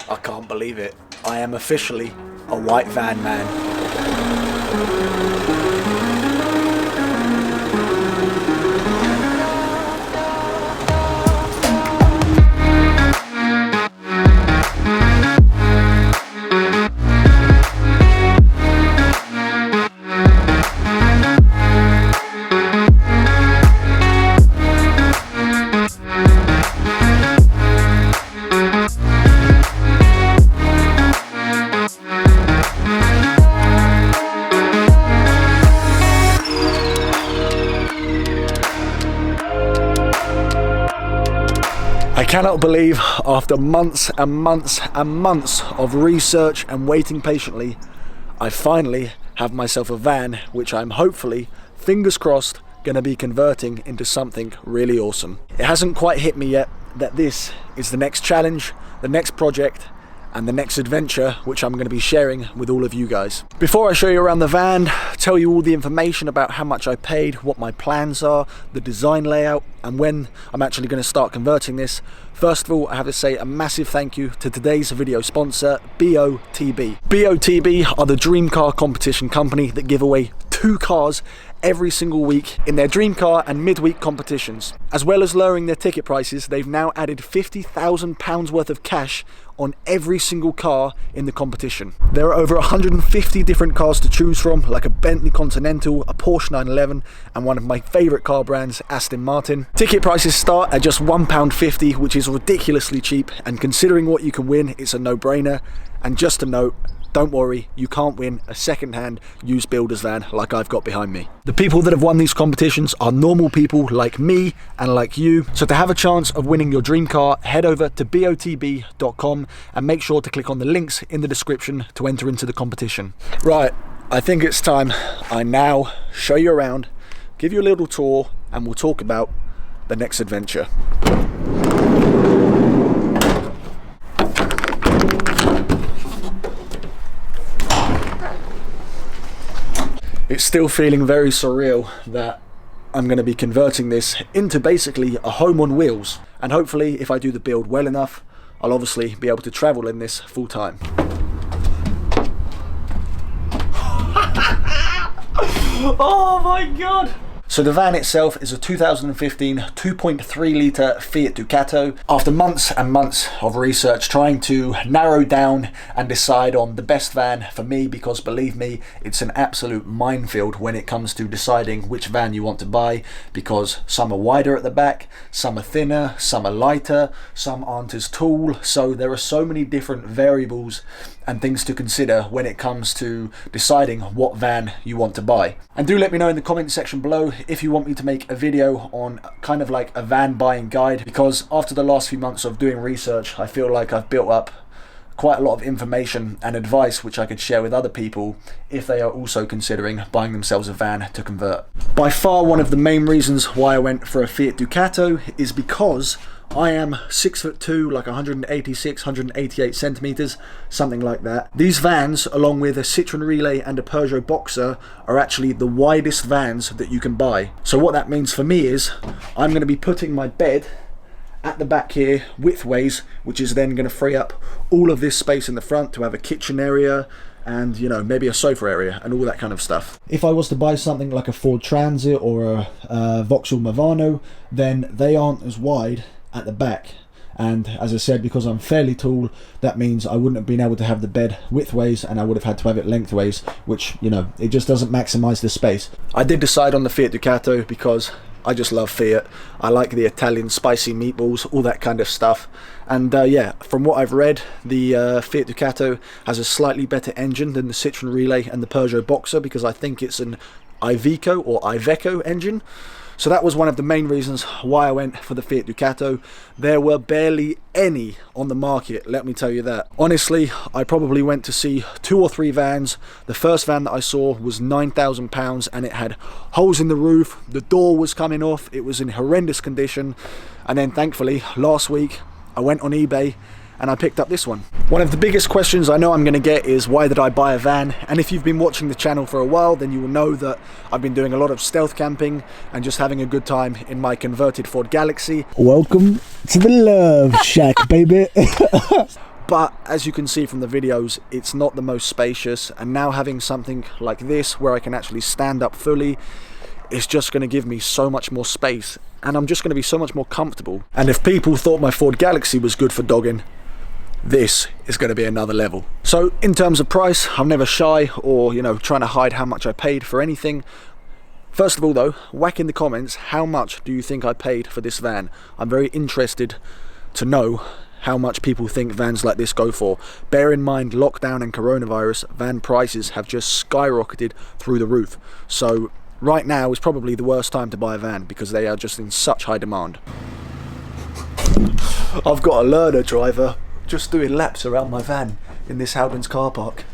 I can't believe it. I am officially a white van man. I cannot believe, after months and months and months of research and waiting patiently, I finally have myself a van which I'm hopefully, fingers crossed, going to be converting into something really awesome. It hasn't quite hit me yet that this is the next challenge, the next project, and the next adventure which I'm going to be sharing with all of you guys. Before I show you around the van, tell you all the information about how much I paid, what my plans are, the design layout, and when I'm actually going to start converting this, first of all I have to say a massive thank you to today's video sponsor, BOTB. BOTB are the dream car competition company that give away 2 cars every single week in their dream car and midweek competitions. As well as lowering their ticket prices, they've now added £50,000 worth of cash on every single car in the competition. There are over 150 different cars to choose from, like a Bentley Continental, a Porsche 911, and one of my favourite car brands, Aston Martin. Ticket prices start at just £1.50, which is ridiculously cheap, and considering what you can win, it's a no-brainer. And just a note, don't worry, you can't win a second-hand used builder's van like I've got behind me. The people that have won these competitions are normal people like me and like you. So to have a chance of winning your dream car, head over to botb.com and make sure to click on the links in the description to enter into the competition. Right, I think it's time I now show you around, give you a little tour, and we'll talk about the next adventure. It's still feeling very surreal that I'm going to be converting this into basically a home on wheels. And hopefully, if I do the build well enough, I'll obviously be able to travel in this full time. Oh my God! So the van itself is a 2015 2.3 litre Fiat Ducato. After months and months of research trying to narrow down and decide on the best van for me, because believe me, it's an absolute minefield when it comes to deciding which van you want to buy, because some are wider at the back, some are thinner, some are lighter, some aren't as tall. So there are so many different variables and things to consider when it comes to deciding what van you want to buy. And do let me know in the comment section below if you want me to make a video on kind of like a van buying guide, because after the last few months of doing research, I feel like I've built up quite a lot of information and advice which I could share with other people if they are also considering buying themselves a van to convert. By far one of the main reasons why I went for a Fiat Ducato is because I am 6'2", like 186, 188 centimeters, something like that. These vans, along with a Citroen Relay and a Peugeot Boxer, are actually the widest vans that you can buy. So what that means for me is I'm going to be putting my bed at the back here widthways, which is then going to free up all of this space in the front to have a kitchen area and, you know, maybe a sofa area and all that kind of stuff. If I was to buy something like a Ford Transit or a Vauxhall Movano, then they aren't as wide at the back, and as I said, because I'm fairly tall, that means I wouldn't have been able to have the bed widthways and I would have had to have it lengthways, which, you know, it just doesn't maximize the space. I did decide on the Fiat Ducato because I just love Fiat. I like the Italian spicy meatballs, all that kind of stuff. And yeah, from what I've read, the Fiat Ducato has a slightly better engine than the Citroen Relay and the Peugeot Boxer, because I think it's an Iveco or Iveco engine. So that was one of the main reasons why I went for the Fiat Ducato. There were barely any on the market, let me tell you that. Honestly, I probably went to see 2 or 3 vans. The first van that I saw was £9,000 and it had holes in the roof, the door was coming off, it was in horrendous condition. And then thankfully, last week, I went on eBay and I picked up this one. One of the biggest questions I know I'm gonna get is, why did I buy a van? And if you've been watching the channel for a while, then you will know that I've been doing a lot of stealth camping and just having a good time in my converted Ford Galaxy. Welcome to the love shack, baby. But as you can see from the videos, it's not the most spacious, and now having something like this where I can actually stand up fully, it's just going to give me so much more space, and I'm just going to be so much more comfortable. And if people thought my Ford Galaxy was good for dogging, this is going to be another level. So in terms of price, I'm never shy or, you know, trying to hide how much I paid for anything. First of all though, whack in the comments, how much do you think I paid for this van? I'm very interested to know how much people think vans like this go for. Bear in mind, lockdown and coronavirus, van prices have just skyrocketed through the roof. So right now is probably the worst time to buy a van because they are just in such high demand. I've got a learner driver just doing laps around my van in this Howden's car park.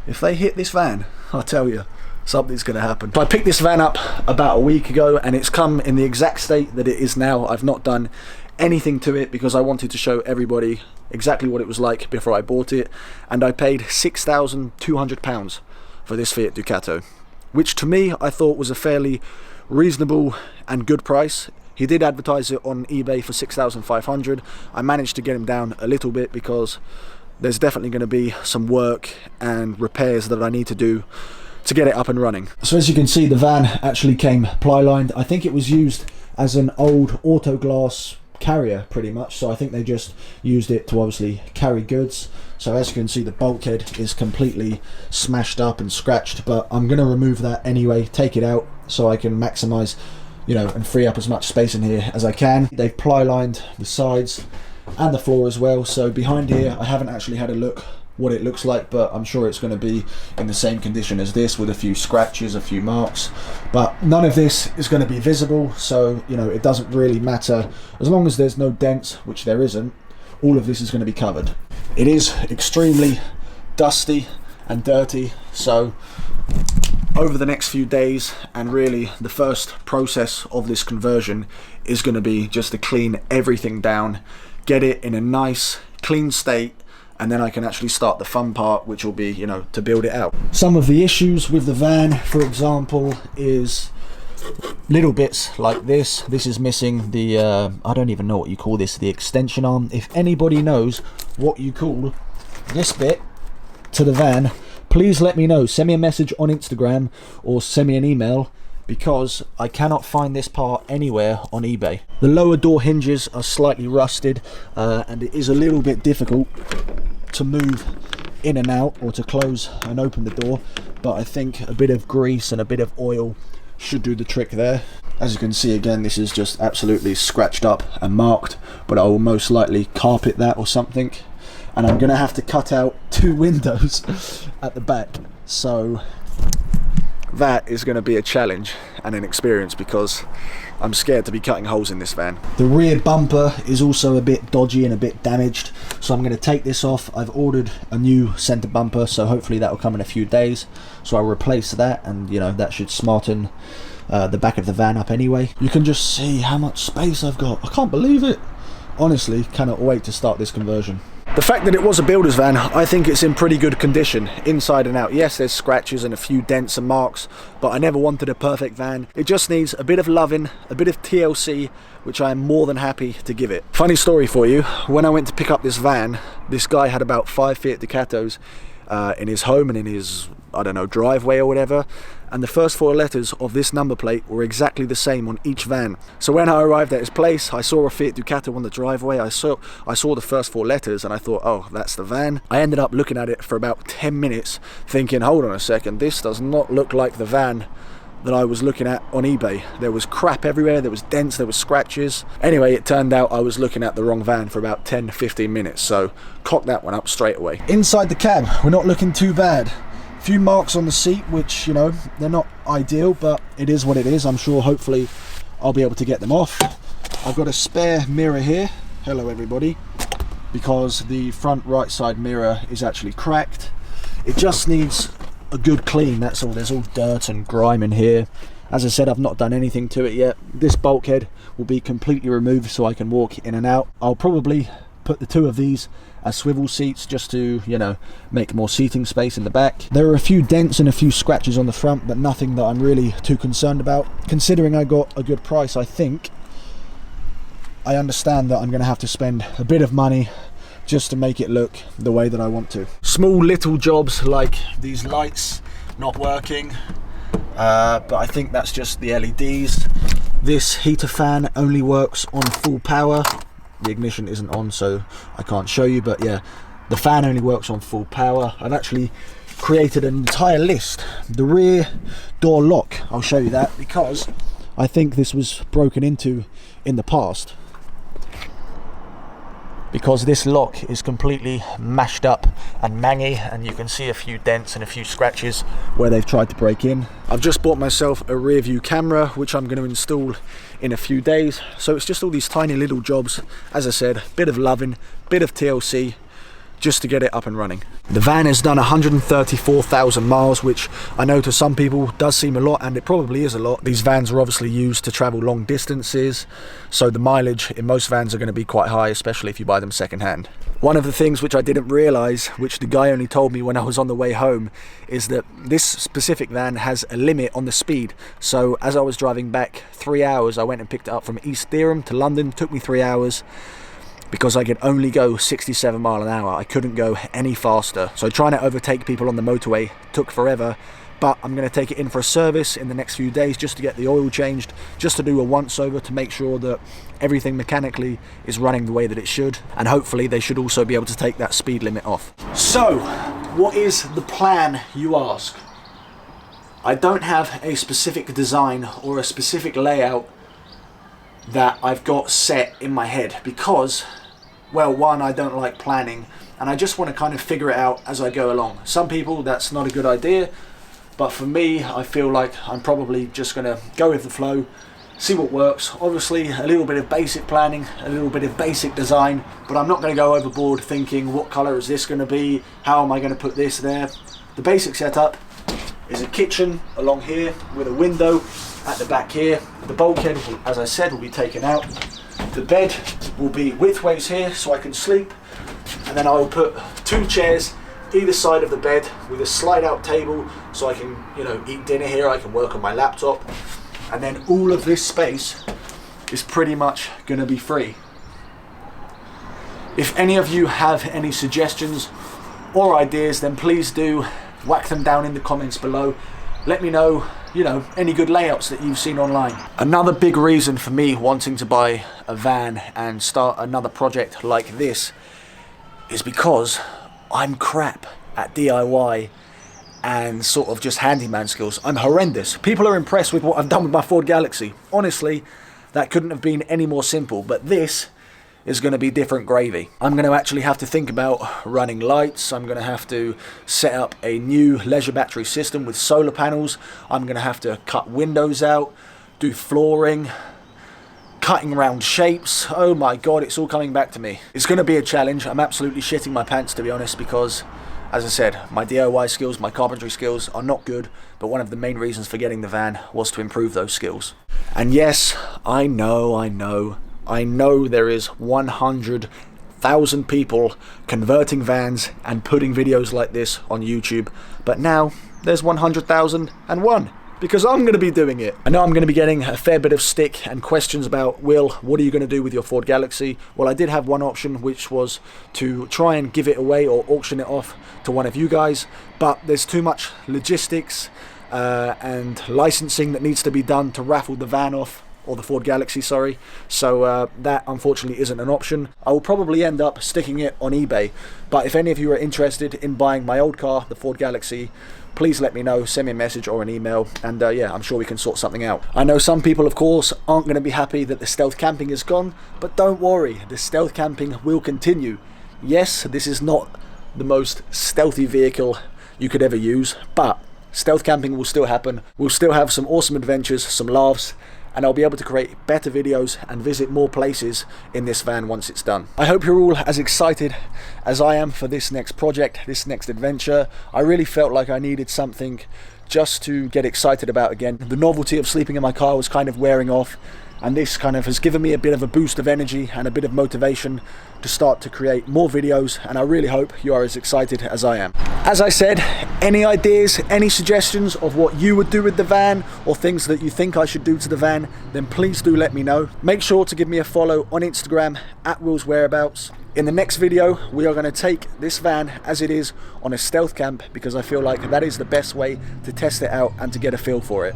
If they hit this van, I'll tell you, something's going to happen. So I picked this van up about a week ago and it's come in the exact state that it is now. I've not done anything to it because I wanted to show everybody exactly what it was like before I bought it, and I paid £6,200 for this Fiat Ducato, which to me I thought was a fairly reasonable and good price. He did advertise it on eBay for £6,500. I managed to get him down a little bit because there's definitely going to be some work and repairs that I need to do to get it up and running. So as you can see, the van actually came ply lined. I think it was used as an old auto glass carrier pretty much, so I think they just used it to obviously carry goods. So as you can see, the bulkhead is completely smashed up and scratched, but I'm going to remove that anyway, take it out so I can maximize, you know, and free up as much space in here as I can. They've ply lined the sides and the floor as well, so behind here I haven't actually had a look what it looks like, but I'm sure it's going to be in the same condition as this, with a few scratches, a few marks, but none of this is going to be visible, so you know, it doesn't really matter as long as there's no dents, which there isn't. All of this is going to be covered. It is extremely dusty and dirty, so over the next few days, and really the first process of this conversion is going to be just to clean everything down, get it in a nice clean state, and then I can actually start the fun part, which will be, you know, to build it out. Some of the issues with the van, for example, is little bits like this. This is missing the I don't even know what you call this, the extension arm. If anybody knows what you call this bit to the van, please let me know. Send me a message on Instagram or send me an email, because I cannot find this part anywhere on eBay. The lower door hinges are slightly rusted, and it is a little bit difficult to move in and out or to close and open the door, but I think a bit of grease and a bit of oil should do the trick there. As you can see, again, this is just absolutely scratched up and marked, but I will most likely carpet that or something, and I'm gonna have to cut out 2 windows at the back, so that is going to be a challenge and an experience because I'm scared to be cutting holes in this van. The rear bumper is also a bit dodgy and a bit damaged, so I'm going to take this off. I've ordered a new centre bumper, so hopefully that will come in a few days, so I'll replace that, and you know, that should smarten the back of the van up anyway. You can just see how much space I've got. I can't believe it. Honestly, cannot wait to start this conversion. The fact that it was a builder's van, I think it's in pretty good condition, inside and out. Yes, there's scratches and a few dents and marks, but I never wanted a perfect van. It just needs a bit of loving, a bit of TLC, which I am more than happy to give it. Funny story for you, when I went to pick up this van, this guy had about 5 Fiat Ducatos in his home and in his, I don't know, driveway or whatever, and the first 4 letters of this number plate were exactly the same on each van. So when I arrived at his place, I saw a Fiat Ducato on the driveway. I saw the first 4 letters and I thought, oh, that's the van. I ended up looking at it for about 10 minutes thinking, hold on a second, this does not look like the van that I was looking at on eBay. There was crap everywhere, there was dents, there was scratches. Anyway, it turned out I was looking at the wrong van for about 10-15 minutes, so cocked that one up straight away. Inside the cab, we're not looking too bad. A few marks on the seat, which, you know, they're not ideal, but it is what it is. I'm sure hopefully I'll be able to get them off. I've got a spare mirror here, hello everybody, because the front right side mirror is actually cracked. It just needs a good clean, that's all. There's all dirt and grime in here. As I said, I've not done anything to it yet. This bulkhead will be completely removed so I can walk in and out. I'll probably put the 2 of these as swivel seats just to, you know, make more seating space in the back. There are a few dents and a few scratches on the front, but nothing that I'm really too concerned about. Considering I got a good price, I think I understand that I'm going to have to spend a bit of money just to make it look the way that I want to. Small little jobs like these lights not working, but I think that's just the LEDs. This heater fan only works on full power. The ignition isn't on, so I can't show you, but yeah, the fan only works on full power. I've actually created an entire list. The rear door lock, I'll show you that, because I think this was broken into in the past, because this lock is completely mashed up and mangy, and you can see a few dents and a few scratches where they've tried to break in. I've just bought myself a rear view camera, which I'm going to install in a few days. So it's just all these tiny little jobs, as I said, bit of loving, bit of TLC, just to get it up and running. The van has done 134,000 miles, which I know to some people does seem a lot, and it probably is a lot. These vans are obviously used to travel long distances, so the mileage in most vans are going to be quite high, especially if you buy them secondhand. One of the things which I didn't realise, which the guy only told me when I was on the way home, is that this specific van has a limit on the speed. So as I was driving back 3 hours, I went and picked it up from East Dereham to London. It took me 3 hours, because I could only go 67 miles an hour. I couldn't go any faster. So trying to overtake people on the motorway took forever, but I'm gonna take it in for a service in the next few days just to get the oil changed, just to do a once over to make sure that everything mechanically is running the way that it should. And hopefully they should also be able to take that speed limit off. So, what is the plan, you ask? I don't have a specific design or a specific layout that I've got set in my head, because, well, one, I don't like planning, and I just want to kind of figure it out as I go along. Some people, that's not a good idea, but for me, I feel like I'm probably just going to go with the flow, see what works. Obviously, a little bit of basic planning, a little bit of basic design, but I'm not going to go overboard thinking, what colour is this going to be? How am I going to put this there? The basic setup is a kitchen along here with a window at the back here. The bulkhead, as I said, will be taken out. The bed will be widthways here so I can sleep, and then I will put 2 chairs either side of the bed with a slide out table so I can, you know, eat dinner here, I can work on my laptop, and then all of this space is pretty much going to be free. If any of you have any suggestions or ideas, then please do whack them down in the comments below. Let me know, you know, any good layouts that you've seen online. Another big reason for me wanting to buy a van and start another project like this is because I'm crap at DIY and sort of just handyman skills. I'm horrendous. People are impressed with what I've done with my Ford Galaxy. Honestly, that couldn't have been any more simple, but this is going to be different gravy. I'm going to actually have to think about running lights. I'm going to have to set up a new leisure battery system with solar panels. I'm going to have to cut windows out, do flooring, cutting round shapes. Oh my god, it's all coming back to me. It's going to be a challenge. I'm absolutely shitting my pants, to be honest, because, as I said, my DIY skills, my carpentry skills are not good, but one of the main reasons for getting the van was to improve those skills. And yes, I know there is 100,000 people converting vans and putting videos like this on YouTube, but now there's 100,001, because I'm going to be doing it. I know I'm going to be getting a fair bit of stick and questions about, Will, what are you going to do with your Ford Galaxy? Well, I did have one option, which was to try and give it away or auction it off to one of you guys, but there's too much logistics and licensing that needs to be done to raffle the van off, or the Ford Galaxy, sorry. So that unfortunately isn't an option. I will probably end up sticking it on eBay, but if any of you are interested in buying my old car, the Ford Galaxy, please let me know, send me a message or an email, and yeah, I'm sure we can sort something out. I know some people, of course, aren't going to be happy that the stealth camping is gone, but don't worry, the stealth camping will continue. Yes, this is not the most stealthy vehicle you could ever use, but stealth camping will still happen. We'll still have some awesome adventures, some laughs, and I'll be able to create better videos and visit more places in this van once it's done. I hope you're all as excited as I am for this next project, this next adventure. I really felt like I needed something just to get excited about again. The novelty of sleeping in my car was kind of wearing off, and this kind of has given me a bit of a boost of energy and a bit of motivation to start to create more videos, and I really hope you are as excited as I am. As I said, any ideas, any suggestions of what you would do with the van, or things that you think I should do to the van, then please do let me know. Make sure to give me a follow on Instagram at Will's Whereabouts. In the next video, we are going to take this van as it is on a stealth camp, because I feel like that is the best way to test it out and to get a feel for it.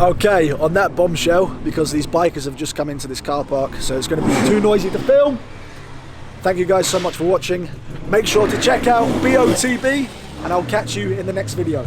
Okay, on that bombshell, because these bikers have just come into this car park, so it's going to be too noisy to film. Thank you guys so much for watching. Make sure to check out BOTB, and I'll catch you in the next video.